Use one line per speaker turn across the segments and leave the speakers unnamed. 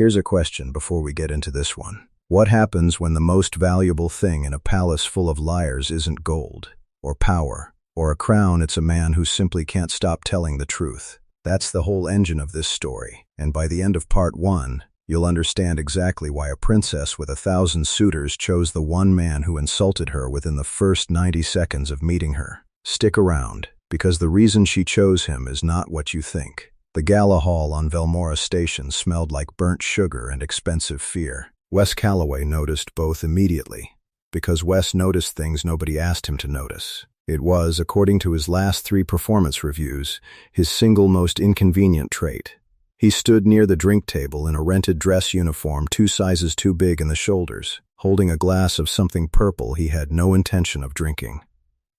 Here's a question before we get into this one. What happens when the most valuable thing in a palace full of liars isn't gold, or power, or a crown? It's a man who simply can't stop telling the truth. That's the whole engine of this story, and by the end of part 1, you'll understand exactly why a princess with 1,000 suitors chose the one man who insulted her within the first 90 seconds of meeting her. Stick around, because the reason she chose him is not what you think. The gala hall on Velmora Station smelled like burnt sugar and expensive fear. Wes Calloway noticed both immediately, because Wes noticed things nobody asked him to notice. It was, according to his last 3 performance reviews, his single most inconvenient trait. He stood near the drink table in a rented dress uniform 2 sizes too big in the shoulders, holding a glass of something purple he had no intention of drinking,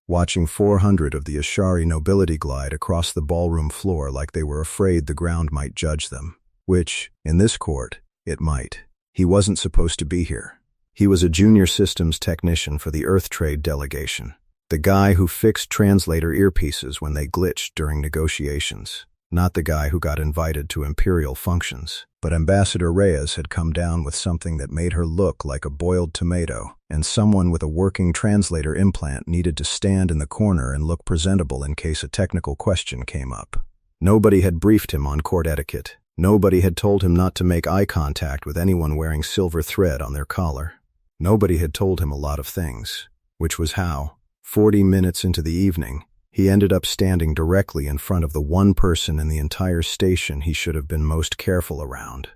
watching 400 of the Ashari nobility glide across the ballroom floor like they were afraid the ground might judge them, which, in this court, it might. He wasn't supposed to be here. He was a junior systems technician for the Earth Trade delegation, the guy who fixed translator earpieces when they glitched during negotiations, not the guy who got invited to imperial functions. But Ambassador Reyes had come down with something that made her look like a boiled tomato, and someone with a working translator implant needed to stand in the corner and look presentable in case a technical question came up. Nobody had briefed him on court etiquette. Nobody had told him not to make eye contact with anyone wearing silver thread on their collar. Nobody had told him a lot of things, which was how, 40 minutes into the evening, he ended up standing directly in front of the one person in the entire station he should have been most careful around.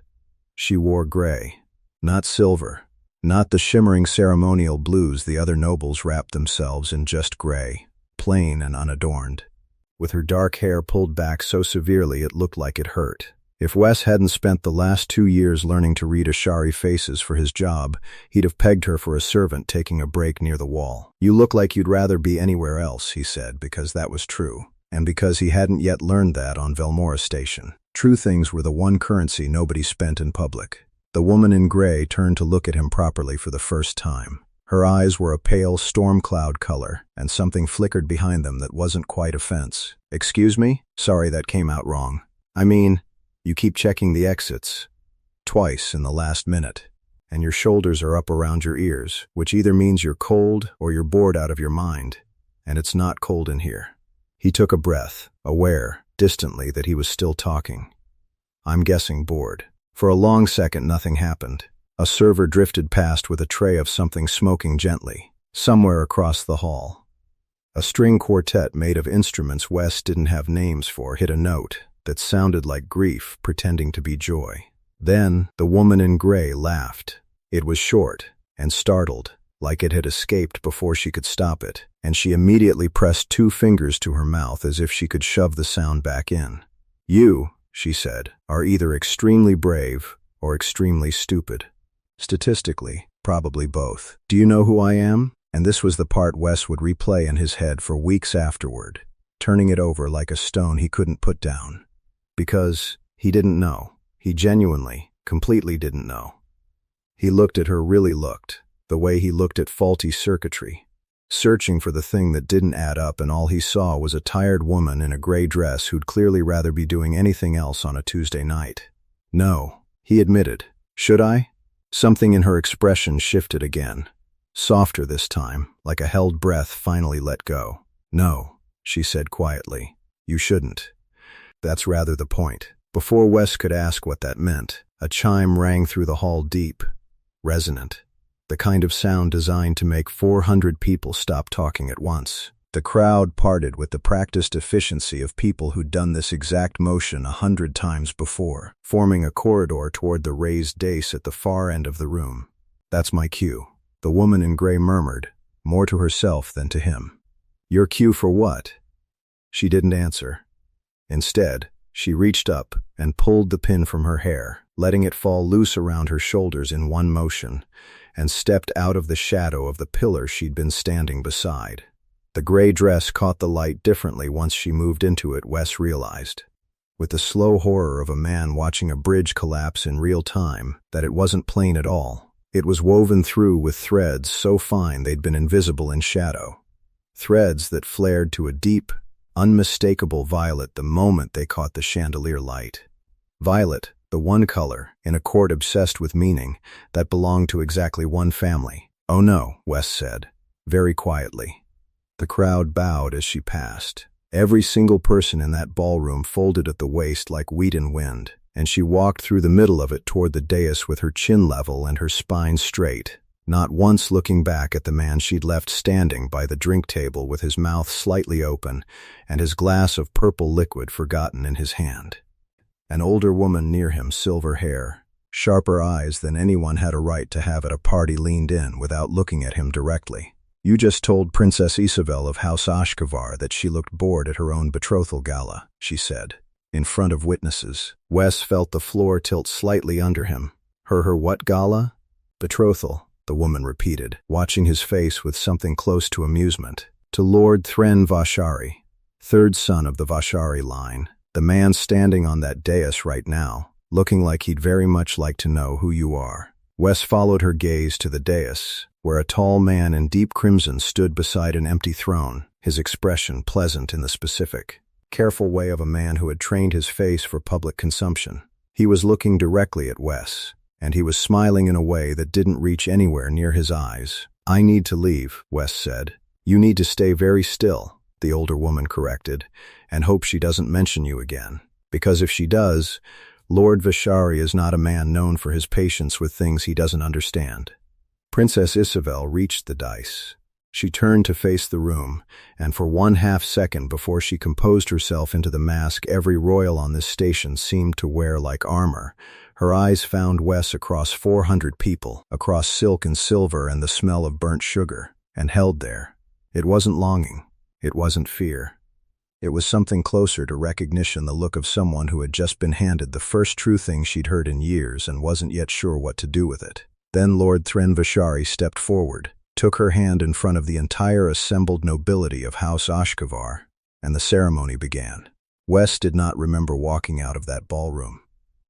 She wore gray, not silver, not the shimmering ceremonial blues the other nobles wrapped themselves in, just gray, plain and unadorned, with her dark hair pulled back so severely it looked like it hurt. If Wes hadn't spent the last 2 years learning to read Ashari faces for his job, he'd have pegged her for a servant taking a break near the wall. "You look like you'd rather be anywhere else," he said, because that was true, and because he hadn't yet learned that on Velmora Station. True things were the one currency nobody spent in public. The woman in gray turned to look at him properly for the first time. Her eyes were a pale storm cloud color, and something flickered behind them that wasn't quite a fence. "Excuse me? Sorry, that came out wrong. I mean, you keep checking the exits twice in the last minute, and your shoulders are up around your ears, which either means you're cold or you're bored out of your mind, and it's not cold in here." He took a breath, aware, distantly, that he was still talking. "I'm guessing bored." For a long second nothing happened. A server drifted past with a tray of something smoking gently, somewhere across the hall. A string quartet made of instruments Wes didn't have names for hit a note that sounded like grief pretending to be joy. Then the woman in gray laughed. It was short and startled, like it had escaped before she could stop it, and she immediately pressed 2 fingers to her mouth as if she could shove the sound back in. "You," she said, "are either extremely brave or extremely stupid. Statistically, probably both. Do you know who I am?" And this was the part Wes would replay in his head for weeks afterward, turning it over like a stone he couldn't put down. Because he didn't know. He genuinely, completely didn't know. He looked at her, really looked, the way he looked at faulty circuitry, searching for the thing that didn't add up, and all he saw was a tired woman in a gray dress who'd clearly rather be doing anything else on a Tuesday night. "No," he admitted. "Should I?" Something in her expression shifted again, softer this time, like a held breath finally let go. "No," she said quietly. "You shouldn't." That's rather the point. Before Wes could ask what that meant, a chime rang through the hall, deep, resonant, the kind of sound designed to make 400 people stop talking at once. The crowd parted with the practiced efficiency of people who'd done this exact motion 100 times before, forming a corridor toward the raised dais at the far end of the room. "That's my cue," the woman in gray murmured, more to herself than to him. "Your cue for what?" She didn't answer. Instead, she reached up and pulled the pin from her hair, letting it fall loose around her shoulders in one motion, and stepped out of the shadow of the pillar she'd been standing beside. The gray dress caught the light differently once she moved into it, Wes realized, with the slow horror of a man watching a bridge collapse in real time, that it wasn't plain at all. It was woven through with threads so fine they'd been invisible in shadow. Threads that flared to a deep, unmistakable violet the moment they caught the chandelier light. Violet, the the one color, in a court obsessed with meaning, that belonged to exactly one family. "Oh no," Wes said, very quietly. The crowd bowed as she passed. Every single person in that ballroom folded at the waist like wheat in wind, and she walked through the middle of it toward the dais with her chin level and her spine straight, not once looking back at the man she'd left standing by the drink table with his mouth slightly open and his glass of purple liquid forgotten in his hand. An older woman near him, silver hair, sharper eyes than anyone had a right to have at a party, leaned in without looking at him directly. "You just told Princess Isavel of House Ashkevar that she looked bored at her own betrothal gala," she said, in front of witnesses. Wes felt the floor tilt slightly under him. Her what gala?" "Betrothal," the woman repeated, watching his face with something close to amusement. "To Lord Thren Vashari, third son of the Vashari line, the man standing on that dais right now, looking like he'd very much like to know who you are." Wes followed her gaze to the dais, where a tall man in deep crimson stood beside an empty throne, his expression pleasant in the specific, careful way of a man who had trained his face for public consumption. He was looking directly at Wes, and he was smiling in a way that didn't reach anywhere near his eyes. "I need to leave," Wes said. "You need to stay very still," the older woman corrected, "and hope she doesn't mention you again. Because if she does, Lord Vashari is not a man known for his patience with things he doesn't understand." Princess Isavel reached the dais. She turned to face the room, and for 1/2 second before she composed herself into the mask every royal on this station seemed to wear like armor, her eyes found Wes across 400 people, across silk and silver and the smell of burnt sugar, and held there. It wasn't longing. It wasn't fear. It was something closer to recognition, the look of someone who had just been handed the first true thing she'd heard in years and wasn't yet sure what to do with it. Then Lord Thren Vashari stepped forward, took her hand in front of the entire assembled nobility of House Ashkevar, and the ceremony began. Wes did not remember walking out of that ballroom.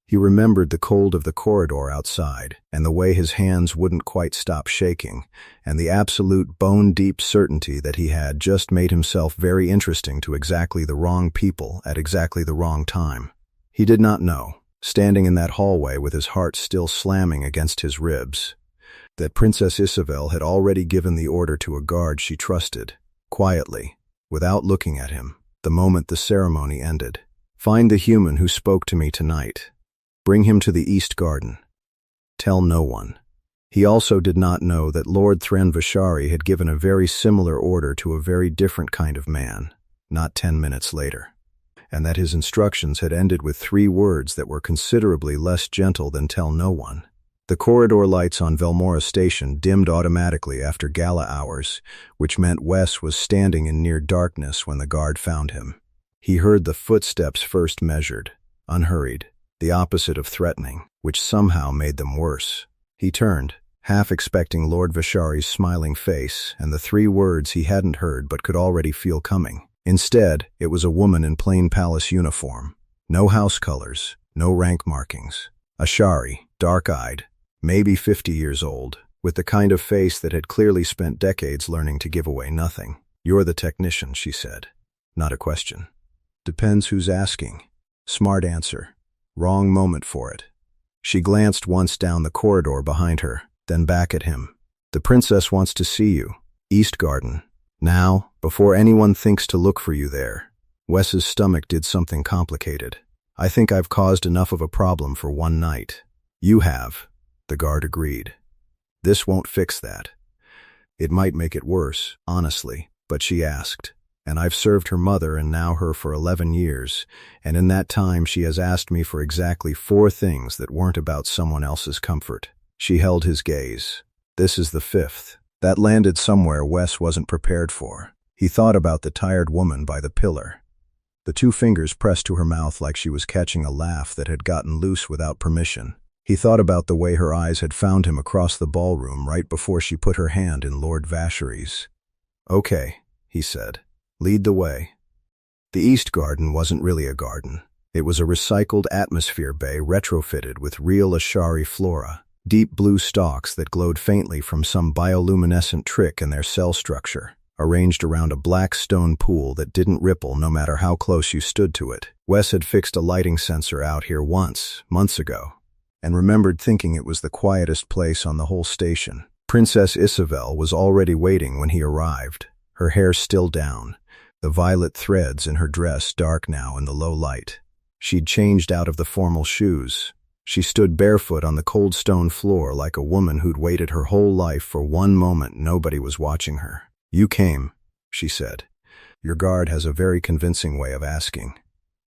He remembered the cold of the corridor outside, and the way his hands wouldn't quite stop shaking, and the absolute bone-deep certainty that he had just made himself very interesting to exactly the wrong people at exactly the wrong time. He did not know, standing in that hallway with his heart still slamming against his ribs, that Princess Isavel had already given the order to a guard she trusted, quietly, without looking at him, the moment the ceremony ended. "Find the human who spoke to me tonight. Bring him to the East Garden. Tell no one." He also did not know that Lord Thren Vashari had given a very similar order to a very different kind of man, not 10 minutes later, and that his instructions had ended with 3 words that were considerably less gentle than "tell no one." The corridor lights on Velmora Station dimmed automatically after gala hours, which meant Wes was standing in near darkness when the guard found him. He heard the footsteps first measured, unhurried, the opposite of threatening, which somehow made them worse. He turned, half expecting Lord Vashari's smiling face and the 3 words he hadn't heard but could already feel coming. Instead, it was a woman in plain palace uniform. No house colors, no rank markings. A Shari, dark-eyed, maybe 50 years old, with the kind of face that had clearly spent decades learning to give away nothing. "You're the technician," she said. Not a question. "Depends who's asking." Smart answer. Wrong moment for it. She glanced once down the corridor behind her, then back at him. "The princess wants to see you. East Garden. Now, before anyone thinks to look for you there." Wes's stomach did something complicated. "I think I've caused enough of a problem for one night." "You have," the guard agreed. "This won't fix that. It might make it worse, honestly, but she asked. And I've served her mother and now her for 11 years, and in that time she has asked me for exactly 4 things that weren't about someone else's comfort." She held his gaze. "This is the 5th. That landed somewhere Wes wasn't prepared for. He thought about the tired woman by the pillar. The 2 fingers pressed to her mouth like she was catching a laugh that had gotten loose without permission. He thought about the way her eyes had found him across the ballroom right before she put her hand in Lord Vashari's. "Okay," he said. "Lead the way." The East Garden wasn't really a garden. It was a recycled atmosphere bay retrofitted with real Ashari flora, deep blue stalks that glowed faintly from some bioluminescent trick in their cell structure. arranged around a black stone pool that didn't ripple no matter how close you stood to it. Wes had fixed a lighting sensor out here once, months ago, and remembered thinking it was the quietest place on the whole station. Princess Isavel was already waiting when he arrived, her hair still down, the violet threads in her dress dark now in the low light. She'd changed out of the formal shoes. She stood barefoot on the cold stone floor like a woman who'd waited her whole life for one moment nobody was watching her. "You came," she said. "Your guard has a very convincing way of asking."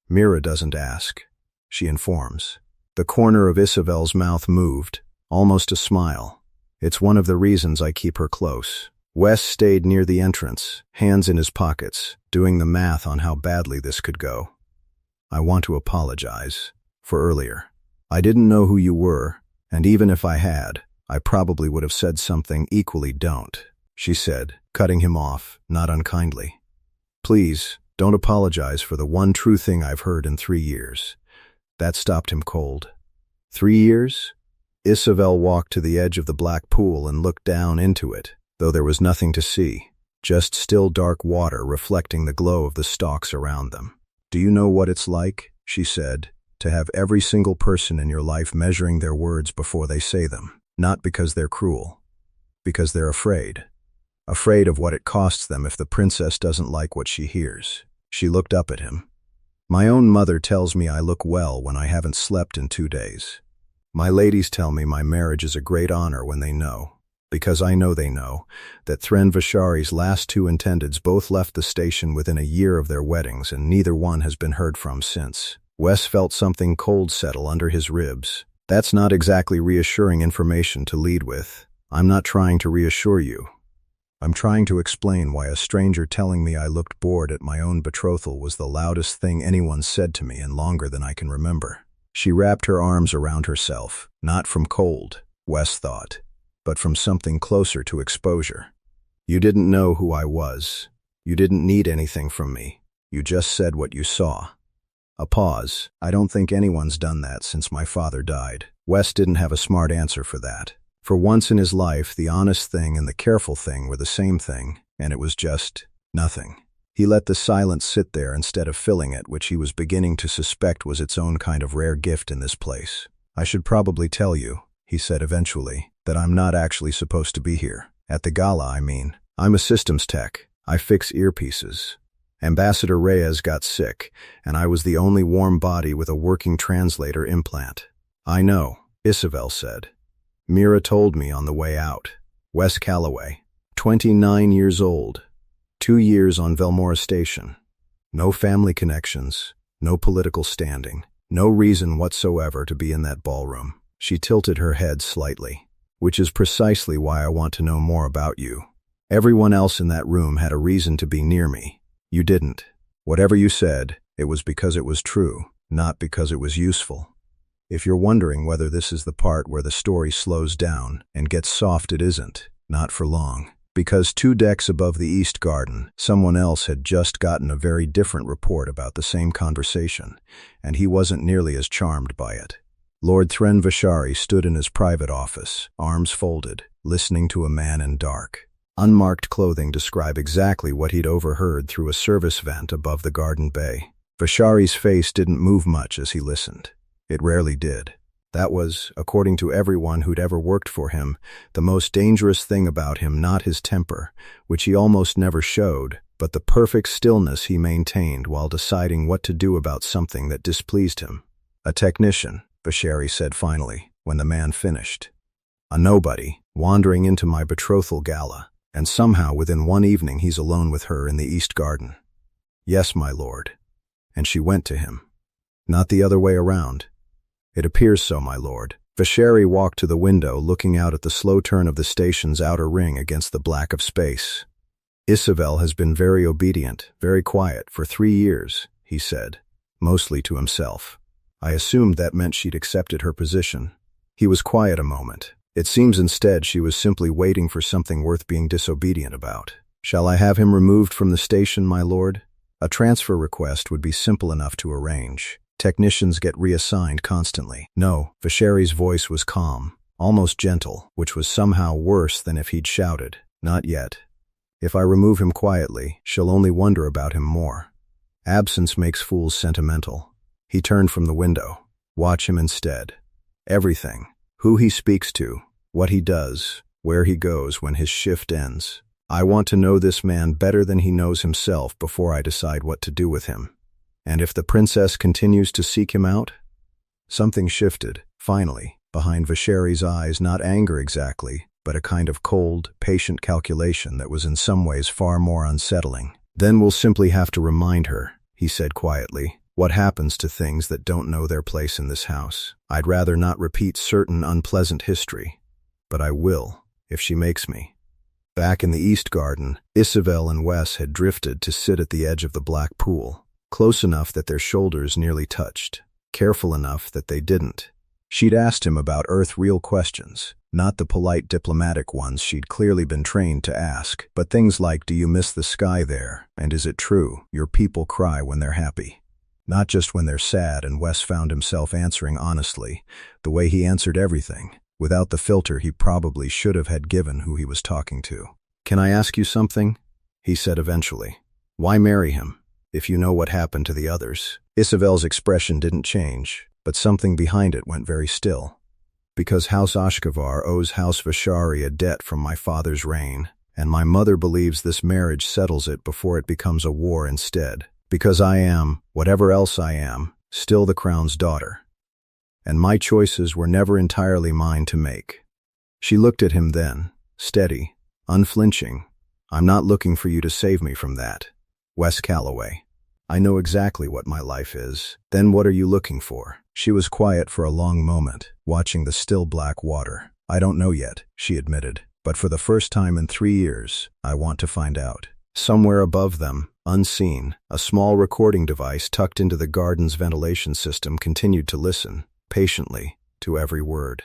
"Mira doesn't ask. She informs." The corner of Isavel's mouth moved, almost a smile. "It's one of the reasons I keep her close." Wes stayed near the entrance, hands in his pockets, doing the math on how badly this could go. "I want to apologize for earlier. I didn't know who you were, and even if I had, I probably would have said something equally don't," she said, cutting him off, not unkindly. "Please, don't apologize for the one true thing I've heard in 3 years. That stopped him cold. 3 years? Isavel walked to the edge of the black pool and looked down into it, though there was nothing to see, just still dark water reflecting the glow of the stalks around them. "Do you know what it's like," she said, "to have every single person in your life measuring their words before they say them, not because they're cruel, because they're afraid. Afraid of what it costs them if the princess doesn't like what she hears." She looked up at him. "My own mother tells me I look well when I haven't slept in 2 days. My ladies tell me my marriage is a great honor when they know, because I know they know, that Thren Vashari's last 2 intendeds both left the station within a year of their weddings and neither one has been heard from since." Wes felt something cold settle under his ribs. "That's not exactly reassuring information to lead with. I'm not trying to reassure you. I'm trying to explain why a stranger telling me I looked bored at my own betrothal was the loudest thing anyone said to me in longer than I can remember." She wrapped her arms around herself, not from cold, Wes thought, but from something closer to exposure. "You didn't know who I was. You didn't need anything from me. You just said what you saw." A pause. "I don't think anyone's done that since my father died." Wes didn't have a smart answer for that. For once in his life, the honest thing and the careful thing were the same thing, and it was just nothing. He let the silence sit there instead of filling it, which he was beginning to suspect was its own kind of rare gift in this place. "I should probably tell you," he said eventually, "that I'm not actually supposed to be here. At the gala, I mean. I'm a systems tech. I fix earpieces. Ambassador Reyes got sick, and I was the only warm body with a working translator implant." "I know," Isavel said. "Mira told me on the way out." Wes Calloway, 29 years old, 2 years on Velmora Station. No family connections, no political standing, no reason whatsoever to be in that ballroom. She tilted her head slightly. "Which is precisely why I want to know more about you. Everyone else in that room had a reason to be near me. You didn't. Whatever you said, it was because it was true, not because it was useful. If you're wondering whether this is the part where the story slows down and gets soft, it isn't, not for long. Because 2 decks above the East Garden, someone else had just gotten a very different report about the same conversation, and he wasn't nearly as charmed by it." Lord Thren Vashari stood in his private office, arms folded, listening to a man in dark, unmarked clothing describe exactly what he'd overheard through a service vent above the garden bay. Vashari's face didn't move much as he listened. It rarely did. That was, according to everyone who'd ever worked for him, the most dangerous thing about him, not his temper, which he almost never showed, but the perfect stillness he maintained while deciding what to do about something that displeased him. "A technician," Vashari said finally, when the man finished. "A nobody, wandering into my betrothal gala, and somehow within one evening he's alone with her in the East Garden." "Yes, my lord." And she went to him. "Not the other way around." "It appears so, my lord." Vashari walked to the window, looking out at the slow turn of the station's outer ring against the black of space. "Isavel has been very obedient, very quiet, for 3 years," he said, mostly to himself. "I assumed that meant she'd accepted her position." He was quiet a moment. "It seems instead she was simply waiting for something worth being disobedient about." "Shall I have him removed from the station, my lord?" "A transfer request would be simple enough to arrange. Technicians get reassigned constantly." "No." Vashari's voice was calm, almost gentle, which was somehow worse than if he'd shouted. "Not yet. If I remove him quietly, she'll only wonder about him more. Absence makes fools sentimental. He turned from the window. Watch him instead. Everything. Who he speaks to, what he does, where he goes when his shift ends. I want to know this man better than he knows himself before I decide what to do with him. And if the princess continues to seek him out? Something shifted, finally, behind Vasheri's eyes, not anger exactly, but a kind of cold, patient calculation that was in some ways far more unsettling. Then we'll simply have to remind her, he said quietly, what happens to things that don't know their place in this house. I'd rather not repeat certain unpleasant history, but I will, if she makes me. Back in the East Garden, Isavel and Wes had drifted to sit at the edge of the black pool, close enough that their shoulders nearly touched, careful enough that they didn't. She'd asked him about Earth real questions, not the polite diplomatic ones she'd clearly been trained to ask, but things like, do you miss the sky there, and is it true your people cry when they're happy? Not just when they're sad, and Wes found himself answering honestly, the way he answered everything, without the filter he probably should have had given who he was talking to. Can I ask you something? He said eventually. Why marry him, if you know what happened to the others? Isavel's expression didn't change, but something behind it went very still. Because House Ashkevar owes House Vashari a debt from my father's reign, and my mother believes this marriage settles it before it becomes a war instead. Because I am, whatever else I am, still the crown's daughter. And my choices were never entirely mine to make. She looked at him then, steady, unflinching. I'm not looking for you to save me from that. Wes Calloway. I know exactly what my life is. Then what are you looking for? She was quiet for a long moment, watching the still black water. I don't know yet, she admitted, but for the first time in 3 years, I want to find out. Somewhere above them, unseen, a small recording device tucked into the garden's ventilation system continued to listen, patiently, to every word.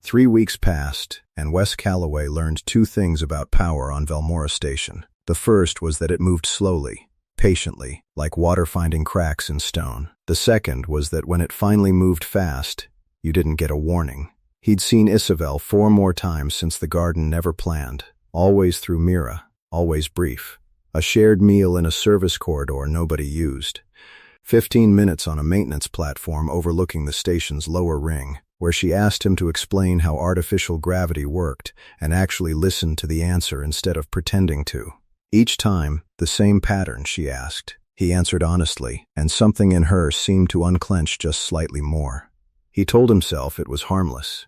3 weeks passed, and Wes Calloway learned 2 things about power on Velmora Station. The first was that it moved slowly, patiently, like water finding cracks in stone. The second was that when it finally moved fast, you didn't get a warning. He'd seen Isavel 4 more times since the garden never planned, always through Mira, always brief. A shared meal in a service corridor nobody used. 15 minutes on a maintenance platform overlooking the station's lower ring, where she asked him to explain how artificial gravity worked and actually listened to the answer instead of pretending to. Each time, the same pattern, she asked. He answered honestly, and something in her seemed to unclench just slightly more. He told himself it was harmless.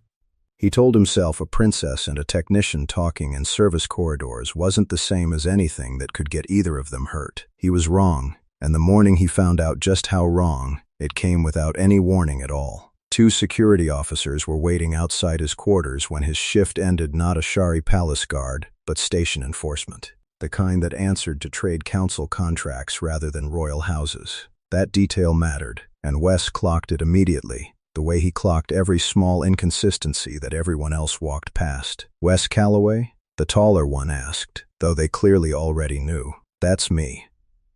He told himself a princess and a technician talking in service corridors wasn't the same as anything that could get either of them hurt. He was wrong, and the morning he found out just how wrong, it came without any warning at all. 2 security officers were waiting outside his quarters when his shift ended, not a Shari Palace guard, but station enforcement. The kind that answered to trade council contracts rather than royal houses. That detail mattered, and Wes clocked it immediately, the way he clocked every small inconsistency that everyone else walked past. Wes Calloway? The taller one asked, though they clearly already knew. That's me.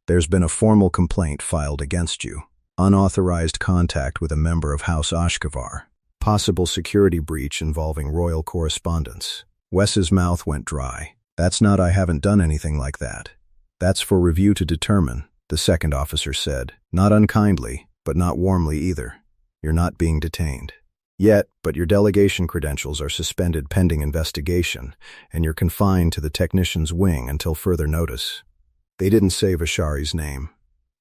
There's been a formal complaint filed against you. Unauthorized contact with a member of House Ashkevar. Possible security breach involving royal correspondence. Wes's mouth went dry. That's not, I haven't done anything like that. That's for review to determine, the second officer said, not unkindly, but not warmly either. You're not being detained. Yet, but your delegation credentials are suspended pending investigation, and you're confined to the technician's wing until further notice. They didn't say Vashari's name.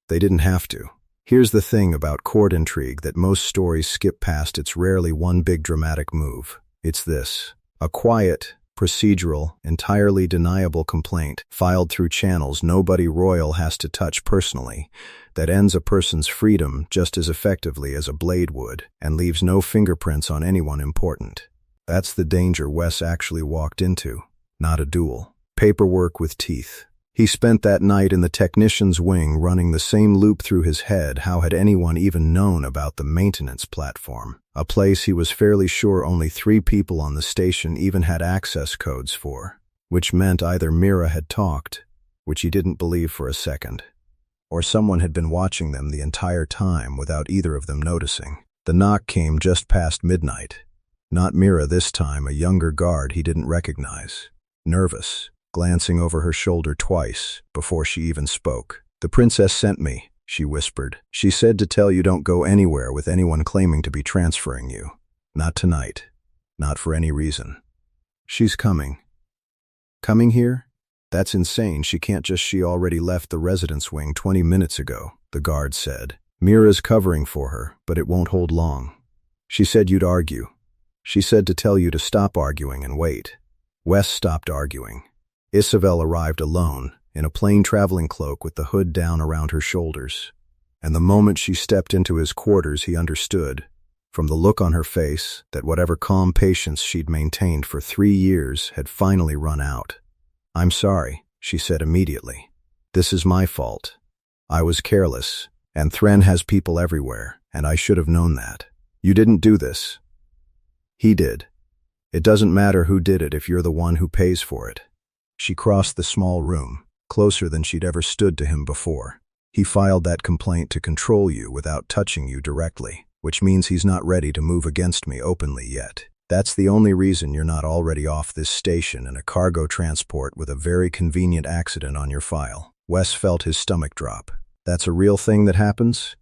They didn't have to. Here's the thing about court intrigue that most stories skip past. It's rarely one big dramatic move. It's this. A quiet, procedural, entirely deniable complaint, filed through channels nobody royal has to touch personally, that ends a person's freedom just as effectively as a blade would, and leaves no fingerprints on anyone important. That's the danger Wes actually walked into, not a duel. Paperwork with teeth. He spent that night in the technician's wing running the same loop through his head. How had anyone even known about the maintenance platform? A place he was fairly sure only 3 people on the station even had access codes for, which meant either Mira had talked, which he didn't believe for a second, or someone had been watching them the entire time without either of them noticing. The knock came just past midnight. Not Mira this time, a younger guard he didn't recognize. Nervous, glancing over her shoulder twice before she even spoke. "The princess sent me," she whispered. "She said to tell you don't go anywhere with anyone claiming to be transferring you. Not tonight. Not for any reason. She's coming." "Coming here? That's insane. She already left the residence wing 20 minutes ago," the guard said. "Mira's covering for her, but it won't hold long. She said you'd argue. She said to tell you to stop arguing and wait." Wes stopped arguing. Isavel arrived alone, in a plain traveling cloak with the hood down around her shoulders. And the moment she stepped into his quarters, he understood, from the look on her face, that whatever calm patience she'd maintained for 3 years had finally run out. "I'm sorry," she said immediately. "This is my fault. I was careless, and Thren has people everywhere, and I should have known that. You didn't do this. He did. It doesn't matter who did it if you're the one who pays for it." She crossed the small room, closer than she'd ever stood to him before. "He filed that complaint to control you without touching you directly, which means he's not ready to move against me openly yet. That's the only reason you're not already off this station in a cargo transport with a very convenient accident on your file." Wes felt his stomach drop. "That's a real thing that happens?"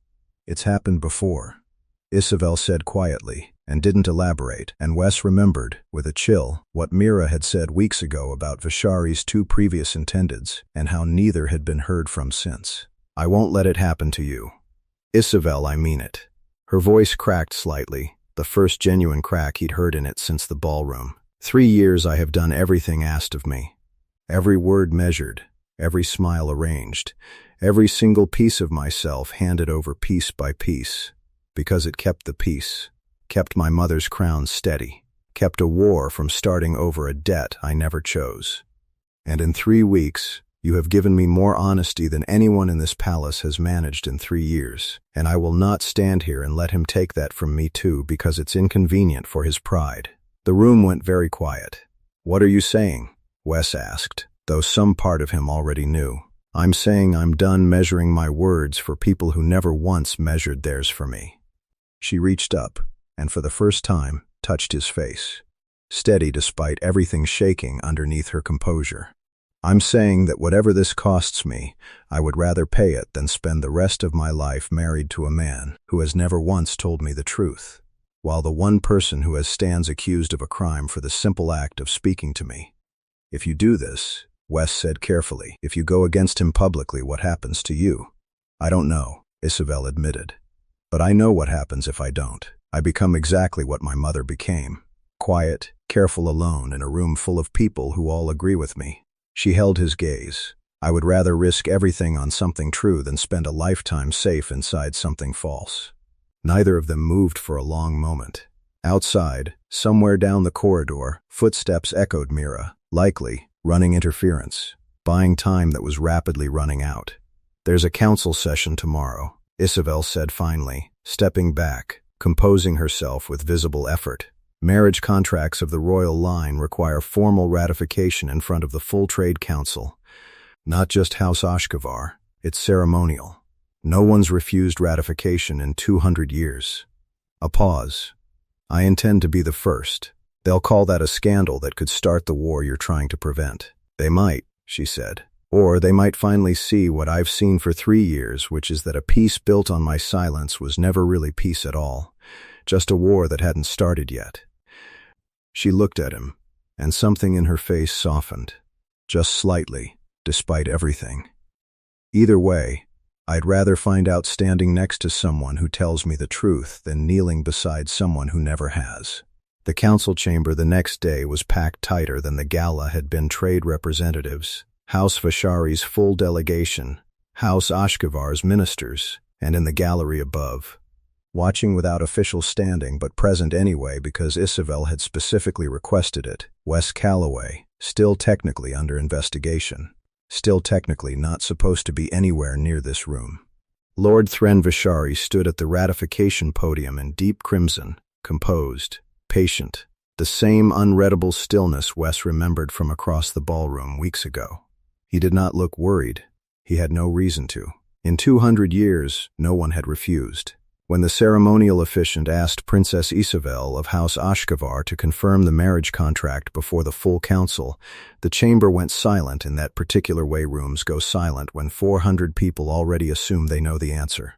"It's happened before," Isavel said quietly, and didn't elaborate, and Wes remembered, with a chill, what Mira had said weeks ago about Vishari's 2 previous intendeds, and how neither had been heard from since. "I won't let it happen to you. Isavel, I mean it." Her voice cracked slightly, the first genuine crack he'd heard in it since the ballroom. 3 years I have done everything asked of me. Every word measured, every smile arranged, every single piece of myself handed over piece by piece, because it kept the peace, kept my mother's crown steady, kept a war from starting over a debt I never chose. And in 3 weeks, you have given me more honesty than anyone in this palace has managed in 3 years, and I will not stand here and let him take that from me too, because it's inconvenient for his pride. The room went very quiet. "What are you saying?" Wes asked, though some part of him already knew. "I'm saying I'm done measuring my words for people who never once measured theirs for me." She reached up, and for the first time, touched his face, steady despite everything shaking underneath her composure. "I'm saying that whatever this costs me, I would rather pay it than spend the rest of my life married to a man who has never once told me the truth, while the one person who stands accused of a crime for the simple act of speaking to me. If you do this," Wes said carefully, "if you go against him publicly, what happens to you?" "I don't know," Isavel admitted. "But I know what happens if I don't. I become exactly what my mother became. Quiet, careful alone in a room full of people who all agree with me." She held his gaze. "I would rather risk everything on something true than spend a lifetime safe inside something false." Neither of them moved for a long moment. Outside, somewhere down the corridor, footsteps echoed Mira, likely running interference, buying time that was rapidly running out. "There's a council session tomorrow," Isavel said finally, stepping back, composing herself with visible effort. "Marriage contracts of the royal line require formal ratification in front of the full trade council. Not just House Ashkevar, it's ceremonial. No one's refused ratification in 200 years. A pause. "I intend to be the first. They'll call that a scandal that could start the war you're trying to prevent." "They might," she said. "Or they might finally see what I've seen for 3 years, which is that a peace built on my silence was never really peace at all, just a war that hadn't started yet." She looked at him, and something in her face softened, just slightly, despite everything. "Either way, I'd rather find out standing next to someone who tells me the truth than kneeling beside someone who never has." The council chamber the next day was packed tighter than the gala had been. Trade representatives, House Vishari's full delegation, House Ashkevar's ministers, and in the gallery above, watching without official standing but present anyway because Isavel had specifically requested it, Wes Calloway, still technically under investigation, still technically not supposed to be anywhere near this room. Lord Thren Vishari stood at the ratification podium in deep crimson, composed, patient, the same unreadable stillness Wes remembered from across the ballroom weeks ago. He did not look worried. He had no reason to. In 200 years, no one had refused. When the ceremonial officiant asked Princess Isavel of House Ashkevar to confirm the marriage contract before the full council, the chamber went silent in that particular way rooms go silent when 400 people already assume they know the answer.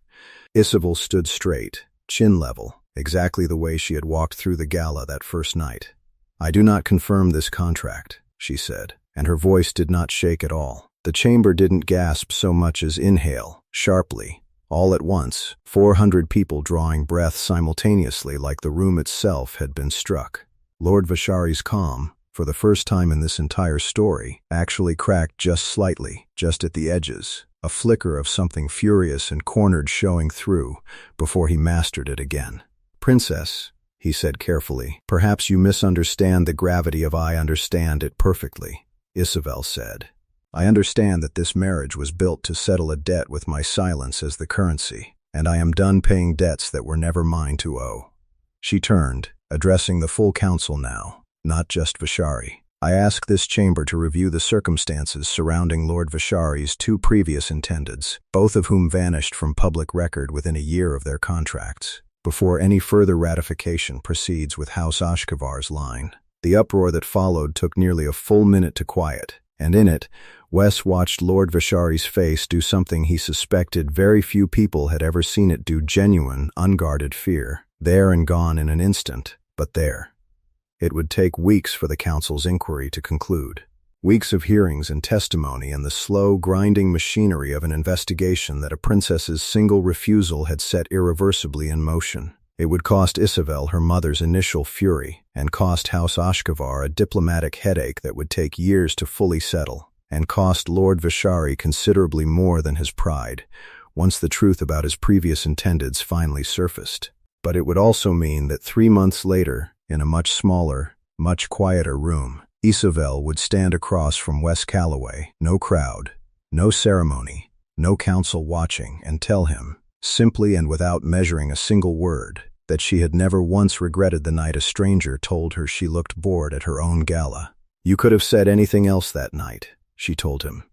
Isavel stood straight, chin level, exactly the way she had walked through the gala that first night. "I do not confirm this contract," she said, and her voice did not shake at all. The chamber didn't gasp so much as inhale, sharply. All at once, 400 people drawing breath simultaneously like the room itself had been struck. Lord Vashari's calm, for the first time in this entire story, actually cracked just slightly, just at the edges, a flicker of something furious and cornered showing through, before he mastered it again. "Princess," he said carefully, "perhaps you misunderstand the gravity of I understand it perfectly," Isavel said. "I understand that this marriage was built to settle a debt with my silence as the currency, and I am done paying debts that were never mine to owe." She turned, addressing the full council now, not just Vashari. "I ask this chamber to review the circumstances surrounding Lord Vashari's 2 previous intendeds, both of whom vanished from public record within a year of their contracts, before any further ratification proceeds with House Ashkevar's line." The uproar that followed took nearly a full minute to quiet, and in it, Wes watched Lord Vashari's face do something he suspected very few people had ever seen it do: genuine, unguarded fear. There and gone in an instant, but there. It would take weeks for the council's inquiry to conclude. Weeks of hearings and testimony and the slow, grinding machinery of an investigation that a princess's single refusal had set irreversibly in motion. It would cost Isavel her mother's initial fury, and cost House Ashkevar a diplomatic headache that would take years to fully settle, and cost Lord Vashari considerably more than his pride, once the truth about his previous intendeds finally surfaced. But it would also mean that 3 months later, in a much smaller, much quieter room, Isavel would stand across from Wes Calloway, no crowd, no ceremony, no council watching, and tell him, simply and without measuring a single word, that she had never once regretted the night a stranger told her she looked bored at her own gala. "You could have said anything else that night," she told him.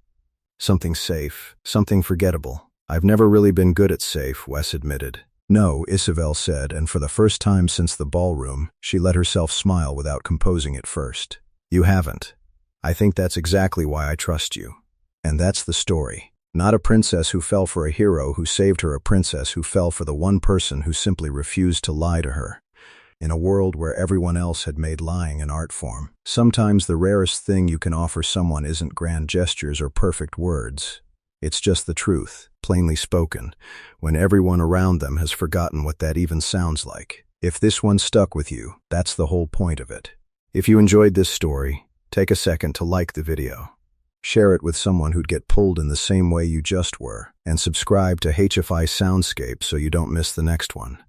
"Something safe, something forgettable." "I've never really been good at safe," Wes admitted. "No," Isavel said, and for the first time since the ballroom, she let herself smile without composing it first. "You haven't. I think that's exactly why I trust you. And that's the story. Not a princess who fell for a hero who saved her, a princess who fell for the one person who simply refused to lie to her. In a world where everyone else had made lying an art form, sometimes the rarest thing you can offer someone isn't grand gestures or perfect words. It's just the truth, plainly spoken, when everyone around them has forgotten what that even sounds like. If this one stuck with you, that's the whole point of it. If you enjoyed this story, take a second to like the video. Share it with someone who'd get pulled in the same way you just were, and subscribe to HFY Soundscape so you don't miss the next one.